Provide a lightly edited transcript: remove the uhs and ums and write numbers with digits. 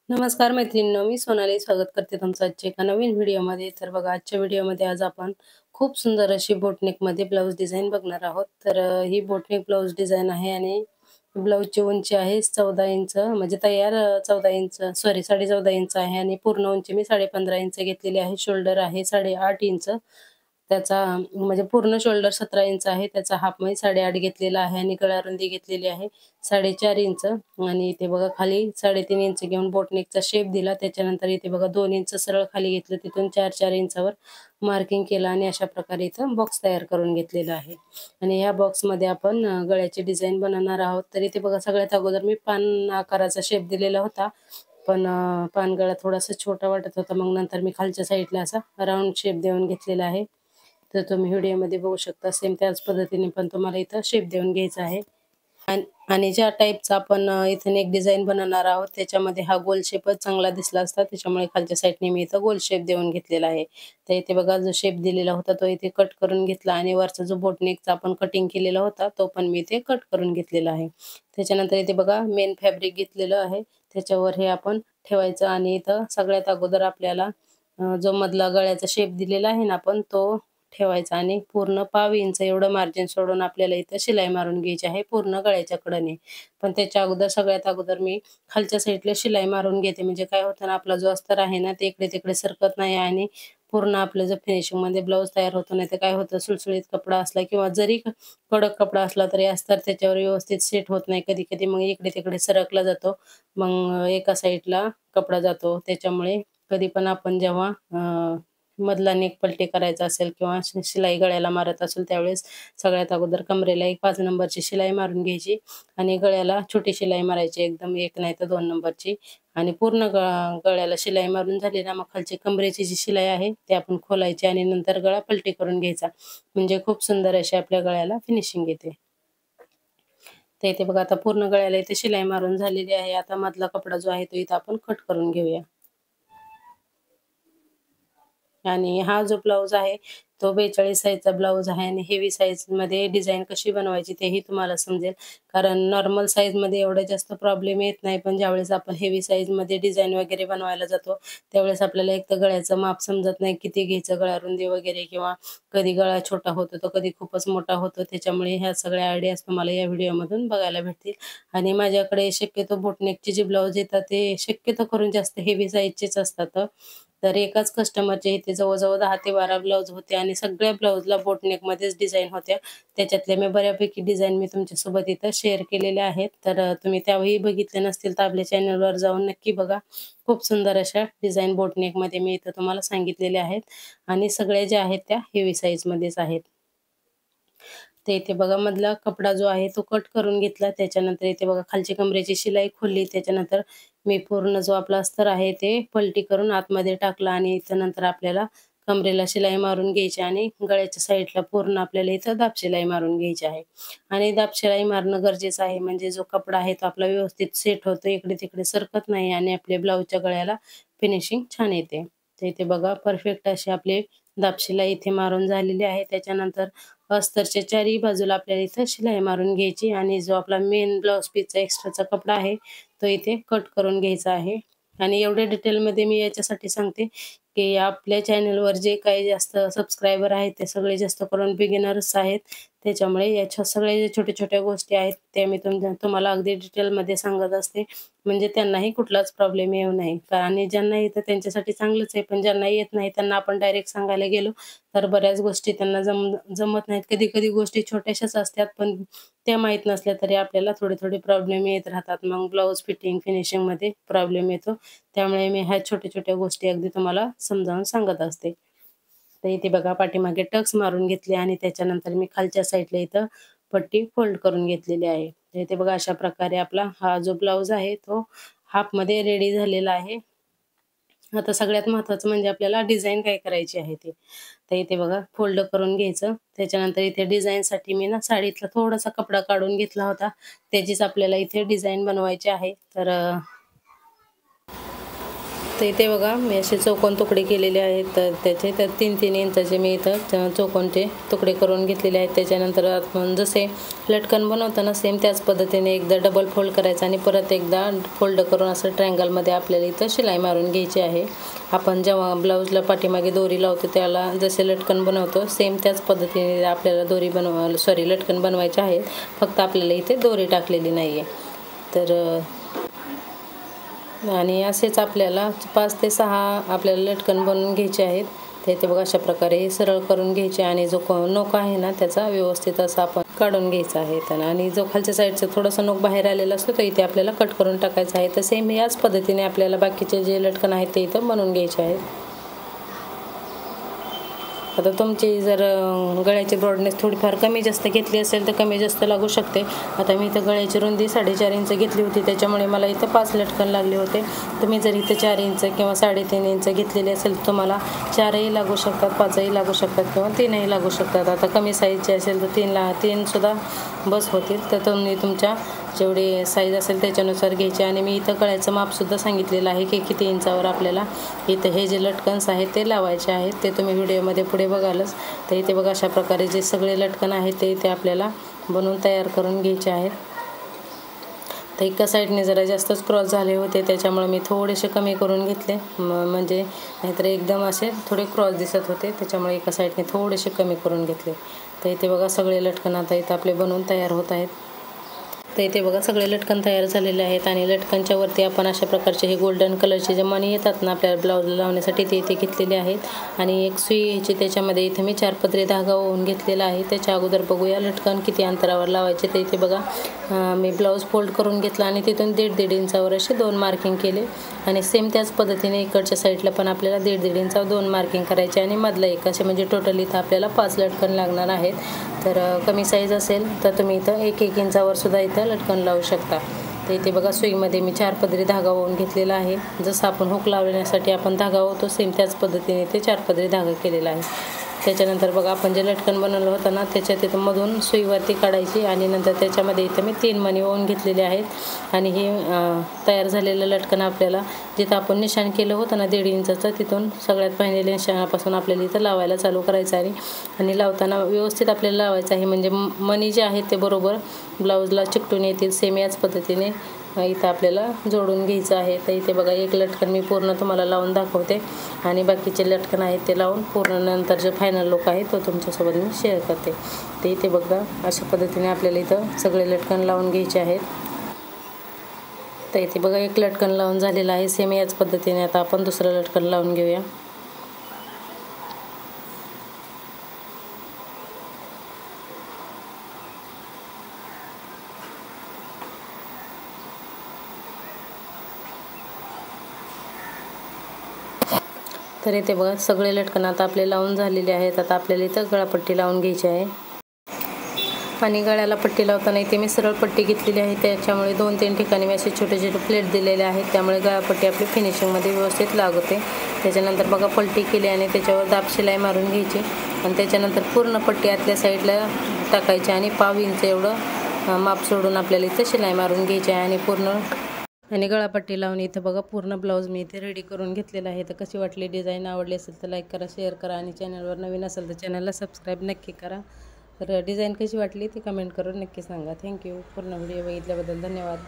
नमस्कार मैत्रिणींनो, मी सोनाली स्वागत करते तुमचं आजच्या एका नवीन व्हिडिओमध्ये. तर बघा, आजच्या व्हिडिओमध्ये आज आपण खूप सुंदर अशी बोटनेकमध्ये ब्लाऊज डिझाइन बघणार आहोत. तर ही बोटनेक ब्लाऊज डिझाइन आहे आणि ब्लाऊजची उंची आहे 14 इंच, म्हणजे तयार 14 इंच, सॉरी 14.5 इंच आहे आणि पूर्ण उंची मी 15.5 इंच घेतलेली आहे. शोल्डर आहे 8.5 इंच. त्याचा म्हणजे पूर्ण शोल्डर 17 इंच आहे. त्याचा हाफ मी 8.5 घेतलेला आहे आणि गळा रुंदी घेतलेली आहे 4.5 इंच. आणि इथे बघा खाली 3.5 इंच घेऊन बोटनेकचा शेप दिला. त्याच्यानंतर इथे बघा 2 इंच सरळ खाली घेतलं, तिथून 4-4 इंचावर मार्किंग केलं आणि अशा प्रकारे इथं बॉक्स तयार करून घेतलेला आहे. आणि ह्या बॉक्समध्ये आपण गळ्याची डिझाइन बनवणार आहोत. तर इथे बघा, सगळ्यात अगोदर मी पान आकाराचा शेप दिलेला होता, पण पान गळा थोडासा छोटा वाटत होता. मग नंतर मी खालच्या साईडला असा राऊंड शेप देऊन घेतलेला आहे. तर तुम्ही व्हिडिओमध्ये बघू शकता, सेम त्याच पद्धतीने पण तुम्हाला इथं शेप देऊन घ्यायचा आहे. आणि ज्या टाईपचा आपण इथे एक डिझाइन बनवणार आहोत, त्याच्यामध्ये हा गोल शेपच चांगला दिसला असता, त्याच्यामुळे खालच्या साईडने मी इथं गोल शेप देऊन घेतलेला आहे. तर इथे बघा, जो शेप दिलेला होता तो इथे कट करून घेतला आणि वरचा जो बोटनेकचा आपण कटिंग केलेला होता तो पण मी इथे कट करून घेतलेला आहे. त्याच्यानंतर इथे बघा, मेन फॅब्रिक घेतलेलं आहे, त्याच्यावर हे आपण ठेवायचं आणि इथं सगळ्यात अगोदर आपल्याला जो मधला गळ्याचा शेप दिलेला आहे ना आपण, तो ठेवायचा आणि पूर्ण पाव इंच एवढं मार्जिन सोडून आपल्याला इथं शिलाई मारून घ्यायची आहे पूर्ण गळ्याच्या कडेने. पण त्याच्या अगोदर सगळ्यात अगोदर मी खालच्या साईडला शिलाई मारून घेते, म्हणजे काय होतं ना, आपला जो अस्तर आहे ना ते इकडे तिकडे सरकत नाही आणि पूर्ण आपलं जर फिनिशिंगमध्ये ब्लाऊज तयार होतो. नाही तर काय होतं, सुळसुळीत कपडा असला किंवा जरी कडक कपडा असला तरी अस्तर त्याच्यावर व्यवस्थित सेट होत नाही. कधी कधी मग इकडे तिकडे सरकला जातो, मग एका साईडला कपडा जातो. त्याच्यामुळे कधी पण आपण जेव्हा मधला नेक पलटी करायचा असेल किंवा शिलाई गळ्याला मारत असेल, त्यावेळेस सगळ्यात अगोदर कमरेला एक 5 नंबरची शिलाई मारून घ्यायची आणि गळ्याला छोटी शिलाई मारायची, एकदम 1 नाही तर 2 नंबरची. आणि पूर्ण गळ्याला शिलाई मारून झाली ना, मग खालची कमरेची जी शिलाई आहे ती आपण खोलायची आणि नंतर गळा पलटी करून घ्यायचा, म्हणजे खूप सुंदर अशी आपल्या गळ्याला फिनिशिंग येते. तर इथे बघा, आता पूर्ण गळ्याला इथे शिलाई मारून झालेली आहे. आता मधला कपडा जो आहे तो इथं आपण कट करून घेऊया. आणि हा जो ब्लाऊज आहे तो 42 साईजचा ब्लाऊज आहे आणि हेवी साईजमध्ये डिझाइन कशी बनवायची तेही तुम्हाला समजेल. कारण नॉर्मल साईजमध्ये एवढं जास्त प्रॉब्लेम येत नाही, पण ज्यावेळेस आपण हेवी साईजमध्ये डिझाइन वगैरे बनवायला जातो, त्यावेळेस आपल्याला एक तर गळ्याचं माप समजत नाही, किती घ्यायचं गळा रुंदी वगैरे, किंवा कधी गळा छोटा होतो तर कधी खूपच मोठा होतो. त्याच्यामुळे ह्या सगळ्या आयडियाज तुम्हाला या व्हिडिओमधून बघायला भेटतील. आणि माझ्याकडे शक्यतो बोटनेकचे जे ब्लाऊज येतात ते शक्यतो करून जास्त हेवी साईजचेच असतात. तर एकाच कस्टमरचे इथे जवळ-जवळ 10 ते 12 ब्लाउज होते आणि सगळ्या ब्लाउजला बोटनेकमध्येच डिझाइन होत्या. त्याच्यातल्या मी बऱ्यापैकी डिझाइन मी तुमच्यासोबत इथं शेअर केलेल्या आहेत. तर तुम्ही त्यावेळी बघितले नसतील तर आपल्या चॅनलवर जाऊन नक्की बघा. खूप सुंदर अशा डिझाइन बोटनेकमध्ये मी इथं तुम्हाला सांगितलेल्या आहेत आणि सगळ्या ज्या आहेत त्या हेवी साईजमध्येच आहेत. तर इथे बघा, मधला कपडा जो आहे तो कट करून घेतला. त्याच्यानंतर इथे बघा, खालची कमरेची शिलाई खोलली. त्याच्यानंतर मी पूर्ण जो आपला अस्तर आहे ते पलटी करून आतमध्ये टाकला आणि इथं नंतर आपल्याला कमरेला शिलाई मारून घ्यायची आणि गळ्याच्या साईडला पूर्ण आपल्याला इथं दाब शिलाई मारून घ्यायची आहे. आणि दाब शिलाई मारणं गरजेचं आहे, म्हणजे जो कपडा आहे तो आपला व्यवस्थित सेट होतो, इकडे-तिकडे सरकत नाही आणि आपल्या ब्लाऊजच्या गळ्याला फिनिशिंग छान येते. तर इथे बघा, परफेक्ट अशी आपली दाब शिलाई इथे मारून झालेली आहे. त्याच्यानंतर अस्तरच्या चारही बाजूला आपल्याला इथं शिलाई मारून घ्यायची आणि जो आपला मेन ब्लाउज पीसचा एक्स्ट्राचा कपडा आहे तो इथे कट करून घ्यायचा आहे. आणि एवढ्या डिटेलमध्ये मी याच्यासाठी सांगते की आपल्या चॅनलवर जे काही जास्त सबस्क्रायबर आहेत ते सगळे जास्त करून बिगिनर्स आहेत. त्याच्यामुळे याच्या सगळ्या ज्या छोट्या-छोट्या गोष्टी आहेत त्या मी तुम्हाला अगदी डिटेलमध्ये सांगत असते, म्हणजे त्यांनाही कुठलाच प्रॉब्लेम येऊ नये. आणि ज्यांना येतं त्यांच्यासाठी चांगलंच आहे, पण ज्यांना येत नाही त्यांना आपण डायरेक्ट सांगायला गेलो तर बऱ्याच गोष्टी त्यांना जमत नाहीत. कधी-कधी गोष्टी छोट्याशाच असतात, पण त्या माहीत नसल्या तरी आपल्याला थोडे-थोडे प्रॉब्लेम येत राहतात. मग ब्लाऊज फिटिंग, फिनिशिंगमध्ये प्रॉब्लेम येतो. त्यामुळे मी ह्या छोट्या-छोट्या गोष्टी अगदी तुम्हाला समजावून सांगत असते. तर इथे बघा, पाठीमागे टक्स मारून घेतले आणि त्याच्यानंतर मी खालच्या साईडला इथं पट्टी फोल्ड करून घेतलेली आहे. तर इथे बघा, अशा प्रकारे आपला हा जो ब्लाऊज आहे तो हाफमध्ये रेडी झालेला आहे. आता सगळ्यात महत्त्वाचं म्हणजे आपल्याला डिझाइन काय करायची आहे ते. तर इथे बघा, फोल्ड करून घ्यायचं. त्याच्यानंतर इथे डिझाइनसाठी मी ना साडीतला थोडासा कपडा काढून घेतला होता. त्याचीच आपल्याला इथे डिझाइन बनवायची आहे. तर तर इथे बघा मी असे चौकोन तुकडे केलेले आहेत, तर त्याचे तर 3-3 इंचाचे मी इथं चौकोनचे तुकडे करून घेतलेले आहेत। त्याच्यानंतर आपण जसे लटकन बनवताना सेम त्याच पद्धतीने एकदा डबल फोल्ड करायचं आणि परत एकदा फोल्ड करून असं ट्रायंगलमध्ये आपल्याला इथं शिलाई मारून घ्यायची आहे। आपण जेव्हा ब्लाऊजला पाठीमागे दोरी लावतो त्याला जसे लटकन बनवतो सेम त्याच पद्धतीने आपल्याला लटकन बनवायचे आहेत, फक्त आपल्याला इथे दोरी टाकलेली नाही आहे। तर आणि असेच आपल्याला 5 ते 6 आपल्याला लटकन बनवून घ्यायचे आहेत। तर इथे बघा अशा प्रकारे सरळ करून घ्यायचे आणि जो नोक आहे ना त्याचा व्यवस्थित असा आपण काढून घ्यायचा आहे। आणि जो खालच्या साईडचा थोडासा नोक बाहेर आलेला असतो तो इथे आपल्याला कट करून टाकायचा आहे। तर सेम याच पद्धतीने आपल्याला बाकीचे जे लटकन आहेत ते इथं बनवून घ्यायचे आहेत। आता तुमची जर गळ्याची ब्रॉडनेस थोडीफार कमी जास्त घेतली असेल तर कमी जास्त लागू शकते। आता मी इथं गळ्याची रुंदी 4.5 इंच घेतली होती, त्याच्यामुळे मला इथं 5 लटकन लागले होते। तुम्ही जर इथं 4 इंच किंवा 3.5 इंच घेतलेले असेल तर तुम्हाला 4ही लागू शकतात, 5ही लागू शकतात किंवा 3ही लागू शकतात। आता कमी साईजचे असेल तर 3 सुद्धा बस होतील। तर तुम्ही तुमच्या जेवढी साईज असेल त्याच्यानुसार घ्यायचे। आणि मी इथं गळ्याचं मापसुद्धा सांगितलेलं आहे की किती इंचावर आपल्याला इथं हे जे लटकन्स आहेत ते लावायचे आहेत, ते तुम्ही व्हिडिओमध्ये पुढे बघालच। तर इथे बघा अशा प्रकारे जे सगळे लटकन आहेत ते इथे आपल्याला बनवून तयार करून घ्यायचे आहेत। तर एका साईडने जरा जास्तच क्रॉस झाले होते त्याच्यामुळे मी थोडेसे कमी करून घेतले, म्हणजे नाहीतर एकदम असे थोडे क्रॉस दिसत होते, त्याच्यामुळे एका साईडने थोडेसे कमी करून घेतले। तर इथे बघा सगळे लटकन आता इथं आपले बनवून तयार होत आहेत। तर इथे बघा सगळे लटकन तयार झालेले आहेत आणि लटकनच्या वरती आपण अशा प्रकारचे हे गोल्डन कलरचे जे मणी येतात ना आपल्याला ब्लाऊजला लावण्यासाठी ते इथे घेतलेले आहेत। आणि एक सुई ह्याची त्याच्यामध्ये इथे मी 4 पदरी धागा ओवून घेतलेला आहे। त्याच्या अगोदर बघूया लटकन किती अंतरावर लावायचे। तर इथे बघा मी ब्लाऊज फोल्ड करून घेतला आणि तिथून 1.5 इंचावर असे 2 मार्किंग केले आणि सेम त्याच पद्धतीने इकडच्या साईडला पण आपल्याला 1.5 इंचावर 2 मार्किंग करायचे आणि मधला एक असे म्हणजे टोटल इथं आपल्याला 5 लटकन लागणार आहेत। तर कमी साईज असेल तर तुम्ही इथं 1-1 इंचावर सुद्धा इथं लटकन लावू शकता। तर इथे बघा सुईमध्ये मी 4 पदरी धागा ओवून घेतलेला आहे। जसं आपण हुक लावण्यासाठी आपण धागा ओवतो सेम त्याच पद्धतीने ते 4 पदरी धागा केलेला आहे। त्याच्यानंतर बघा आपण जे लटकन बनवलं होतं ना त्याच्यात इथं मधून सुईवरती काढायची आणि नंतर त्याच्यामध्ये इथं मी 3 मणी ओवून घेतलेले आहेत। आणि हे तयार झालेलं लटकन आपल्याला जिथं आपण निशाण केलं होतं ना 1.5 इंचाचं तिथून सगळ्यात पहिल्या निशाणापासून आपल्याला इथं लावायला चालू करायचं आहे। आणि लावताना व्यवस्थित आपल्याला लावायचं आहे, म्हणजे मणी जे आहेत ते बरोबर ब्लाऊजला चिकटून येतील। सेम याच पद्धतीने इथं आपल्याला जोडून घ्यायचं आहे। तर इथे बघा एक लटकन मी पूर्ण तुम्हाला लावून दाखवते आणि बाकीचे लटकन आहेत ते लावून पूर्ण नंतर जे फायनल लुक आहे तो तुमच्यासोबत मी शेअर करते। तर इथे बघा अशा पद्धतीने आपल्याला इथं सगळे लटकन लावून घ्यायचे आहेत। तर इथे बघा एक लटकन लावून झालेलं आहे। सेम याच पद्धतीने आता आपण दुसरं लटकन लावून घेऊया। तर इथे बघा सगळे लटकन आता आपले लावून झालेले आहेत। आता आपल्याला इथं गळापट्टी लावून घ्यायची आहे आणि गळ्याला पट्टी लावताना इथे मी सरळ पट्टी घेतलेली आहे, त्याच्यामुळे 2-3 ठिकाणी मी असे छोटे छोटे प्लेट दिलेले आहेत, त्यामुळे गळापट्टी आपली फिनिशिंगमध्ये व्यवस्थित लागते। त्याच्यानंतर बघा पलटी केली आणि त्याच्यावर दाब शिलाई मारून घ्यायची आणि त्याच्यानंतर पूर्ण पट्टी आतल्या साईडला टाकायची आणि 1/2 इंच एवढं माप सोडून आपल्याला इथं शिलाई मारून घ्यायची आहे आणि पूर्ण आणि गळापट्टी लावून इथं बघा पूर्ण ब्लाऊज मी इथे रेडी करून घेतलेला आहे। तर कशी वाटली डिझाईन, आवडली असेल तर लाईक करा, शेअर करा आणि चॅनलवर नवीन असेल तर चॅनलला सबस्क्राईब नक्की करा। तर डिझाईन कशी वाटली ती कमेंट करून नक्की सांगा। थँक्यू। पूर्ण व्हिडिओ बघितल्याबद्दल धन्यवाद।